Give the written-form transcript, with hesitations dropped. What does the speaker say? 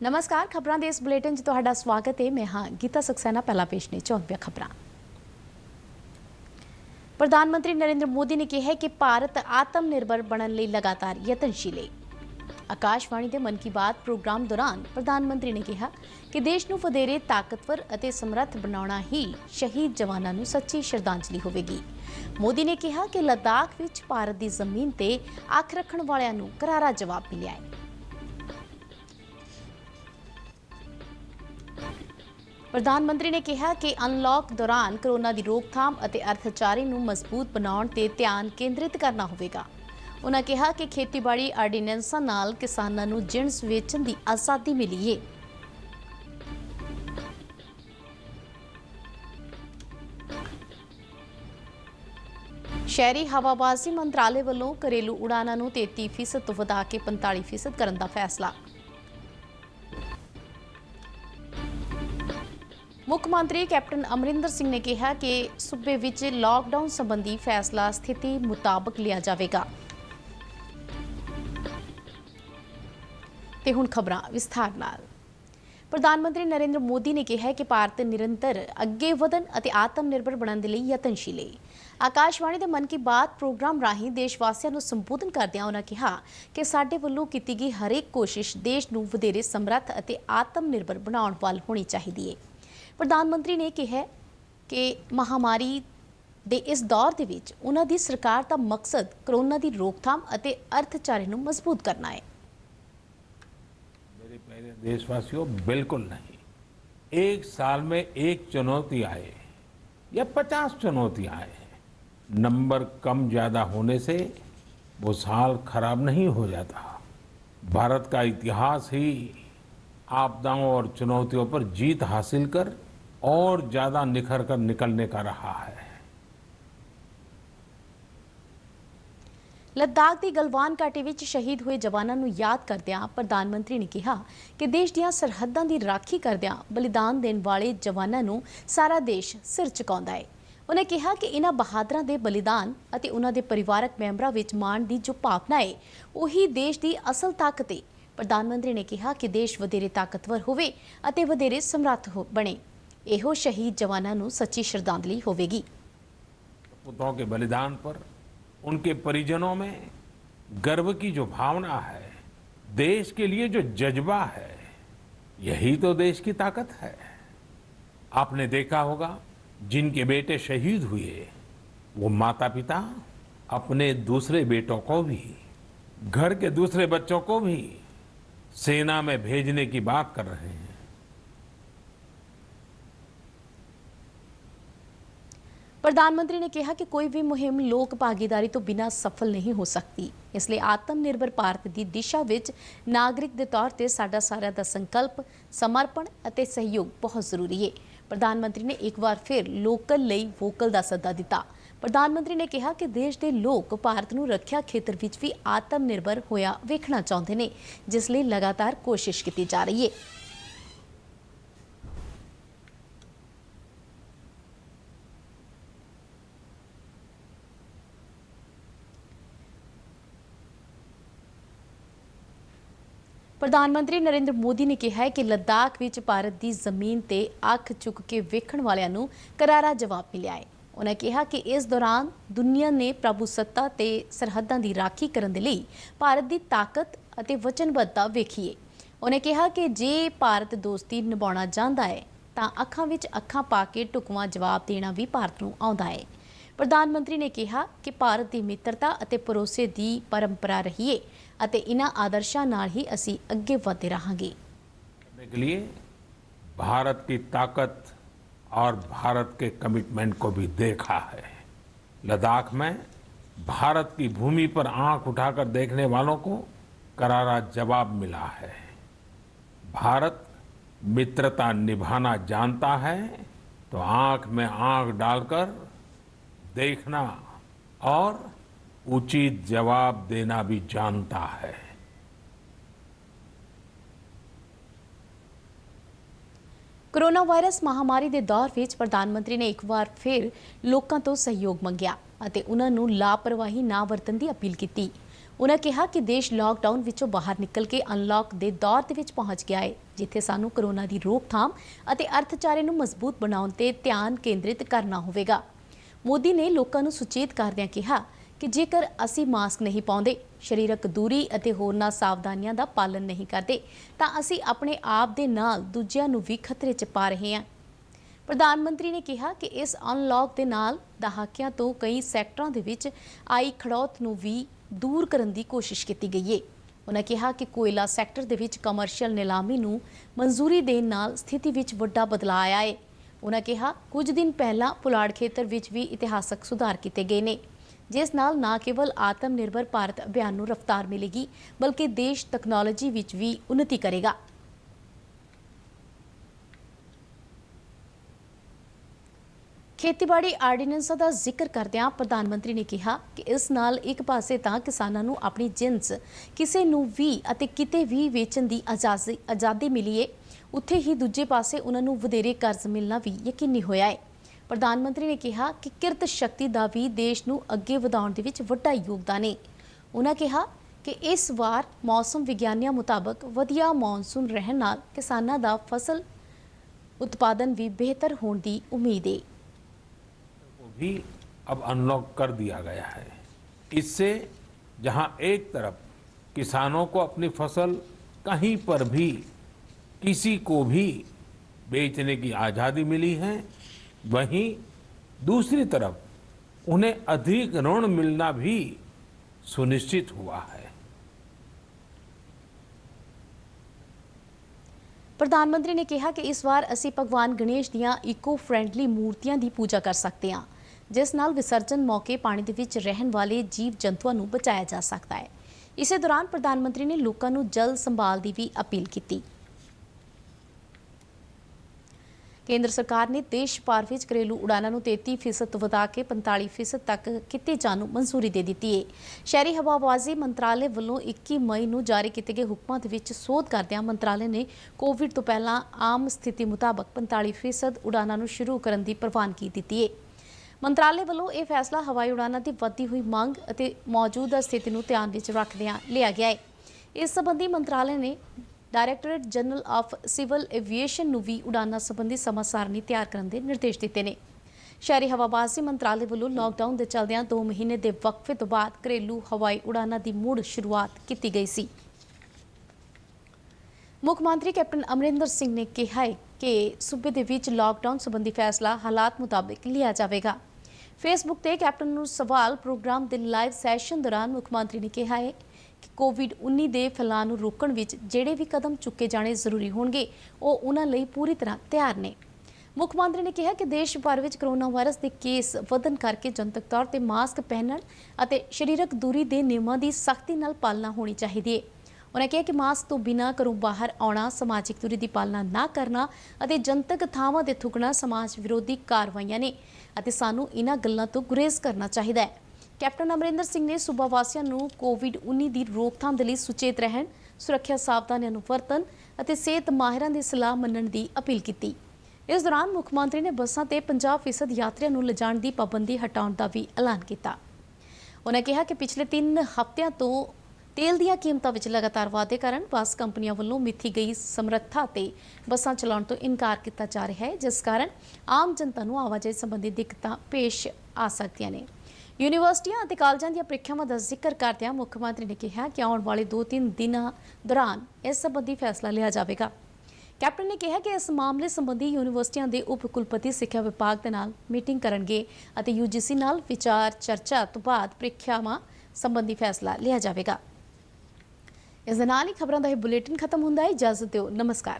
नमस्कार, खबरां दे इस बुलेटिन 'ਚ ਤੁਹਾਡਾ ਸਵਾਗਤ ਹੈ। मैं हाँ गीता सक्सेना। पहला पेश ने चौंपिया खबरां। प्रधानमंत्री नरेंद्र मोदी ने कहा है कि भारत आत्मनिर्भर बनने ਲਈ लगातार यतनशील है। आकाशवाणी ਦੇ मन की बात प्रोग्राम दौरान प्रधानमंत्री ने कहा कि देश ਨੂੰ ਵਧੇਰੇ ਤਾਕਤਵਰ ਅਤੇ ਸਮਰੱਥ ਬਣਾਉਣਾ ਹੀ ਸ਼ਹੀਦ ਜਵਾਨਾਂ ਨੂੰ ਸੱਚੀ ਸ਼ਰਧਾਂਜਲੀ ਹੋਵੇਗੀ। ਮੋਦੀ ਨੇ ਕਿਹਾ ਕਿ ਲਦਾਖ ਵਿੱਚ ਭਾਰਤ ਦੀ ਜ਼ਮੀਨ ਤੇ ਅੱਖ ਰੱਖਣ ਵਾਲਿਆਂ ਨੂੰ ਕਰਾਰਾ ਜਵਾਬ ਮਿਲਿਆ ਹੈ। प्रधानमंत्री ने कहा कि अनलॉक दौरान कोरोना की रोकथाम और अर्थचारे ਨੂੰ मजबूत बनाने ते ध्यान केंद्रित करना होगा। उन्होंने कहा कि खेतीबाड़ी आर्डीनेंसां नाल किसानां नूं जिणस वेचण की आज़ादी मिली है। शहरी हवाबाजी मंत्रालय वालों घरेलू उड़ानां नूं 33% तो वधा के 45% करन दा फैसला। मुख मंत्री कैप्टन अमरिंदर सिंह ने कहा कि सूबे विच लॉकडाउन संबंधी फैसला स्थिति मुताबक लिया जाएगा। ते हुण खबरां विस्तार नाल। प्रधानमंत्री नरेंद्र मोदी ने कहा है कि भारत निरंतर अगे वधन अते आत्मनिर्भर बनने के लिए यतनशील है। आकाशवाणी के मन की बात प्रोग्राम राही देशवासियों को संबोधन करदिआं उन्होंने कहा कि साडे वल्लों कीती गई हरेक कोशिश देश नूं वधेरे समर्थ अते आत्मनिर्भर बनाउण वाल होनी चाहिए है। प्रधानमंत्री ने कहा कि महामारी के इस दौर के विच उन्हां दी सरकार का मकसद कोरोना की रोकथाम और अर्थचारे नूं मजबूत करना है। मेरे प्यारे देशवासियों, बिल्कुल नहीं। एक साल में एक चुनौती आए या 50 चुनौतियां आए, नंबर कम ज्यादा होने से वो साल खराब नहीं हो जाता। भारत का इतिहास ही आपदाओं और चुनौतियों पर जीत हासिल कर और ज्यादा निखर कर निकलने का रहा है। लद्दाख की गलवान घाटी में शहीद हुए जवानों को याद करदिआं प्रधानमंत्री ने कहा कि देश ਦੀਆਂ सरहदां की राखी करदिआं बलिदान देने वाले जवानों को सारा देश सिर झुकाउंदा है। उन्हें कहा कि इन्हां बहादुरां दे बलिदान और उन्हां दे परिवारक मैंबरां विच माण दी जो भावना है उही देश की असल ताकत है। प्रधानमंत्री ने कहा कि देश वधेरे ताकतवर होवे अते वधेरे समर्थ बने, इहो शहीद जवानों को सच्ची श्रद्धांजलि होवेगी। पुतों के बलिदान पर उनके परिजनों में गर्व की जो भावना है, देश के लिए जो जज्बा है, यही तो देश की ताकत है। आपने देखा होगा जिनके बेटे शहीद हुए वो माता पिता अपने दूसरे बेटों को भी, घर के दूसरे बच्चों को भी सेना में भेजने की बात कर रहे हैं। प्रधानमंत्री ने कहा कि कोई भी मुहिम लोक भागीदारी तो बिना सफल नहीं हो सकती, इसलिए आत्मनिर्भर भारत की दिशा विच नागरिक के तौर पर साडा सारा दा संकल्प, समर्पण अते सहयोग बहुत जरूरी है। प्रधानमंत्री ने एक बार फिर लोकल लई वोकल का सद्दा दिता। प्रधानमंत्री ने कहा कि देश के लोग भारत नूं रखिया खेतर विच भी आत्मनिर्भर होया वेखना चाहते हैं, जिसलिए लगातार कोशिश की जा रही है। प्रधानमंत्री नरेंद्र मोदी ने कहा है कि लद्दाख विच भारत की जमीन ते अख चुक के वेखण वालियां नूं करारा जवाब मिलिया है। उन्होंने कहा कि इस दौरान दुनिया ने प्रभुसत्ता ते सरहदां की राखी करने के लिए भारत की ताकत और वचनबद्धता वेखी है। उन्होंने कहा कि जे भारत दोस्ती निभाउणा चाहता है तो अखां विच अखां पा के ढुकवां जवाब देना भी भारत नूं आउंदा है। प्रधानमंत्री ने कहा कि भारत की मित्रता और भरोसे की परंपरा रही है अते इन्हां आदर्शां नाल ही असीं अगे वधदे रहांगे। करने के लिए भारत की ताकत और भारत के कमिटमेंट को भी देखा है। लद्दाख में भारत की भूमि पर आंख उठाकर देखने वालों को करारा जवाब मिला है। भारत मित्रता निभाना जानता है तो आंख में आंख डालकर देखना और उचित जवाब देना भी जानता है। कोरोना वायरस महामारी के दौर में प्रधानमंत्री ने एक बार फिर लोगों तो सहयोग मंगया और उन्होंने लापरवाही ना वरतन की अपील की। उन्होंने कहा कि देश लॉकडाउन विचों बाहर निकल के अनलॉक के दौर के विच पहुंच गया है ਜਿੱਥੇ ਸਾਨੂੰ ਕਰੋਨਾ ਦੀ ਰੋਕਥਾਮ ਅਤੇ ਅਰਥਚਾਰੇ ਨੂੰ ਮਜ਼ਬੂਤ ਬਣਾਉਣ ਤੇ ਧਿਆਨ ਕੇਂਦਰਿਤ ਕਰਨਾ ਹੋਵੇਗਾ। ਮੋਦੀ ਨੇ ਲੋਕਾਂ ਨੂੰ ਸੁਚੇਤ ਕਰਦਿਆਂ ਕਿਹਾ ਕਿ ਜੇਕਰ ਅਸੀਂ ਮਾਸਕ ਨਹੀਂ ਪਾਉਂਦੇ, ਸਰੀਰਕ ਦੂਰੀ ਅਤੇ ਹੋਰਨਾਂ ਸਾਵਧਾਨੀਆਂ ਦਾ ਪਾਲਣ ਨਹੀਂ ਕਰਦੇ ਤਾਂ ਅਸੀਂ ਆਪਣੇ ਆਪ ਦੇ ਨਾਲ ਦੂਜਿਆਂ ਨੂੰ ਵੀ ਖਤਰੇ 'ਚ ਪਾ ਰਹੇ ਹਾਂ। ਪ੍ਰਧਾਨ ਮੰਤਰੀ ਨੇ ਕਿਹਾ ਕਿ ਇਸ ਅਨਲੌਕ ਦੇ ਨਾਲ ਦਹਾਕਿਆਂ ਤੋਂ ਕਈ ਸੈਕਟਰਾਂ ਦੇ ਵਿੱਚ ਆਈ ਖੜੌਤ ਨੂੰ ਵੀ ਦੂਰ ਕਰਨ ਦੀ ਕੋਸ਼ਿਸ਼ ਕੀਤੀ ਗਈ ਹੈ। ਉਨ੍ਹਾਂ ਕਿਹਾ ਕਿ ਕੋਇਲਾ ਸੈਕਟਰ ਦੇ ਵਿੱਚ ਕਮਰਸ਼ੀਅਲ ਨਿਲਾਮੀ ਨੂੰ ਮਨਜ਼ੂਰੀ ਦੇਣ ਨਾਲ ਸਥਿਤੀ ਵਿੱਚ ਵੱਡਾ ਬਦਲਾਅ ਆਇਆ ਹੈ। ਉਨ੍ਹਾਂ ਕਿਹਾ ਕੁਝ ਦਿਨ ਪਹਿਲਾਂ ਪੁਲਾੜ ਖੇਤਰ ਵਿੱਚ ਵੀ ਇਤਿਹਾਸਕ ਸੁਧਾਰ ਕੀਤੇ ਗਏ ਨੇ, ਜਿਸ ਨਾਲ ਨਾ ਕੇਵਲ ਆਤਮ ਨਿਰਭਰ ਭਾਰਤ ਅਭਿਆਨ ਨੂੰ ਰਫ਼ਤਾਰ ਮਿਲੇਗੀ ਬਲਕਿ ਦੇਸ਼ ਤਕਨਾਲੋਜੀ ਵਿੱਚ ਵੀ ਉન્નਤੀ ਕਰੇਗਾ। ਖੇਤੀਬਾੜੀ ਆਰਡੀਨੈਂਸਾਂ ਦਾ ਜ਼ਿਕਰ ਕਰਦਿਆਂ ਪ੍ਰਧਾਨ ਮੰਤਰੀ ਨੇ ਕਿਹਾ ਕਿ ਇਸ ਨਾਲ ਇੱਕ ਪਾਸੇ ਤਾਂ ਕਿਸਾਨਾਂ ਨੂੰ ਆਪਣੀ ਜਿਣਸ ਕਿਸੇ ਨੂੰ ਵੀ ਅਤੇ ਕਿਤੇ ਵੀ ਵੇਚਣ ਦੀ ਆਜ਼ਾਦੀ ਮਿਲੀ ਹੈ, ਉੱਥੇ ਹੀ ਦੂਜੇ ਪਾਸੇ ਉਹਨਾਂ ਨੂੰ ਵਧੇਰੇ ਕਰਜ਼ ਮਿਲਣਾ ਵੀ ਯਕੀਨੀ ਹੋਇਆ ਹੈ। ਪ੍ਰਧਾਨ ਮੰਤਰੀ ਨੇ ਕਿਹਾ ਕਿ ਕਿਰਤ ਸ਼ਕਤੀ ਦਾ ਵੀ ਦੇਸ਼ ਨੂੰ ਅੱਗੇ ਵਧਾਉਣ ਦੇ ਵਿੱਚ ਵੱਡਾ ਯੋਗਦਾਨ ਹੈ। ਉਹਨਾਂ ਕਿਹਾ ਕਿ ਇਸ ਵਾਰ ਮੌਸਮ ਵਿਗਿਆਨੀਆਂ ਮੁਤਾਬਕ ਵਧੀਆ ਮੌਨਸੂਨ ਰਹਿਣ ਨਾਲ ਕਿਸਾਨਾਂ ਦਾ ਫਸਲ उत्पादन भी बेहतर होने की उम्मीद है। वो भी अब अनलॉक कर दिया गया है। इससे जहां एक तरफ किसानों को अपनी फसल कहीं पर भी किसी को भी बेचने की आज़ादी मिली है, वहीं दूसरी तरफ उन्हें अधिक ऋण मिलना भी सुनिश्चित हुआ है। प्रधानमंत्री ने कहा कि इस बार असी भगवान गणेश दियां इको फ्रेंडली मूर्तियां की पूजा कर सकते हैं, जिस नाल विसर्जन मौके पानी दे विच रहन वाले जीव जंतुओं नूं बचाया जा सकता है। इसे दौरान प्रधानमंत्री ने लोगों नूं जल संभाल की भी अपील की। केंद्र सरकार ने देश भर में घरेलू उड़ानों को 33% वधा के 45% तक किए जाने को मंजूरी दे दी है। शहरी हवाबाजी मंत्रालय वालों 21 मई को जारी किए गए हुक्मों के सोध करदਿਆਂ मंत्रालय ने कोविड तो पहला आम स्थिति मुताबक 45% उड़ानों को शुरू करने की प्रवानगी दी है। मंत्रालय वालों यह फैसला हवाई उड़ानों की बढ़ती हुई मांग और मौजूदा स्थिति को ध्यान में रखदियां लिया गया है। इस संबंधी मंत्रालय ने डायरैक्टरेट जनरल ऑफ सिविल एविएशन ਨੂੰ ਵੀ ਉਡਾਨਾਂ संबंधी ਸਮਾਂ ਸਾਰਣੀ ਤਿਆਰ ਕਰਨ ਦੇ ਨਿਰਦੇਸ਼ ਦਿੱਤੇ ਨੇ। ਸ਼ਹਿਰੀ ਹਵਾਬਾਜ਼ੀ ਮੰਤਰਾਲੇ ਵੱਲੋਂ ਲਾਕਡਾਊਨ ਦੇ ਚੱਲਦਿਆਂ 2 ਮਹੀਨੇ ਦੇ ਵਕਫੇ ਤੋਂ ਬਾਅਦ ਘਰੇਲੂ ਹਵਾਈ ਉਡਾਨਾਂ ਦੀ ਮੁੜ ਸ਼ੁਰੂਆਤ ਕੀਤੀ ਗਈ ਸੀ। ਮੁੱਖ ਮੰਤਰੀ ਕੈਪਟਨ ਅਮਰਿੰਦਰ ਸਿੰਘ ਨੇ ਕਿਹਾ ਹੈ ਕਿ ਸੂਬੇ ਦੇ ਵਿੱਚ ਲਾਕਡਾਊਨ ਸੰਬੰਧੀ ਫੈਸਲਾ ਹਾਲਾਤ ਮੁਤਾਬਕ ਲਿਆ ਜਾਵੇਗਾ। ਫੇਸਬੁੱਕ ਤੇ ਕੈਪਟਨ ਨੂੰ ਸਵਾਲ ਪ੍ਰੋਗਰਾਮ ਦੇ ਲਾਈਵ ਸੈਸ਼ਨ ਦੌਰਾਨ ਮੁੱਖ ਮੰਤਰੀ ਨੇ ਕਿਹਾ ਹੈ कि कोविड-19 के फैलाव को रोकण विच जिहड़े भी कदम चुके जाने जरूरी होणगे वो उन्हां लई पूरी तरह तैयार ने। मुख मंत्री ने कहा कि देश भर में कोरोना वायरस के केस वधन करके जनतक तौर पर मास्क पहनण अते शरीरक दूरी के नियमों की सख्ती नाल पालना होनी चाहिए है। उन्होंने कहा कि मास्क तो बिना घरों बाहर आना, समाजिक दूरी की पालना ना करना अते जनतक थावां ते थुकना समाज विरोधी कार्रवाइयां ने अते सानू इन्हां गल्लां तो गुरेज करना चाहिए है। कैप्टन अमरिंदर सिंह ने सूबा वासियों को कोविड-19 की रोकथाम के लिए सुचेत रहन, सुरक्षा सावधानियों वरतन और सेहत माहिरां की सलाह मनण की अपील की। इस दौरान मुख्यमंत्री ने बसां ते 50% यात्रियों को लिजाण की पाबंदी हटाउण का भी ऐलान किया। उन्होंने कहा कि पिछले 3 हफ्तियों तो तेल दी कीमतों में लगातार वाधे कारण बस कंपनियों वालों मिथी गई समर्था ते बसां चलाउण तो इनकार किया जा रहा है, जिस कारण आम जनता को आवाजाही संबंधी दिक्कतां पेश आ सकदियां ने। यूनीवर्सिटियां और कॉलेजों दी ਪ੍ਰੀਖਿਆਵਾਂ का जिक्र करदਿਆਂ मुख्य मंत्री ने कहा कि आने वाले 2-3 दिनों दौरान इस संबंधी फैसला लिया जाएगा। कैप्टन ने कहा कि इस मामले संबंधी यूनीवर्सिटियां के उप कुलपति सिक्ख्या विभाग के नाल मीटिंग करेंगे और यूजीसी नाल विचार चर्चा तो बाद ਪ੍ਰੀਖਿਆਵਾਂ संबंधी फैसला लिया जाएगा। इस दे नाल ही खबरों का यह बुलेटिन खत्म होंदा है। इजाजत दिओ, नमस्कार।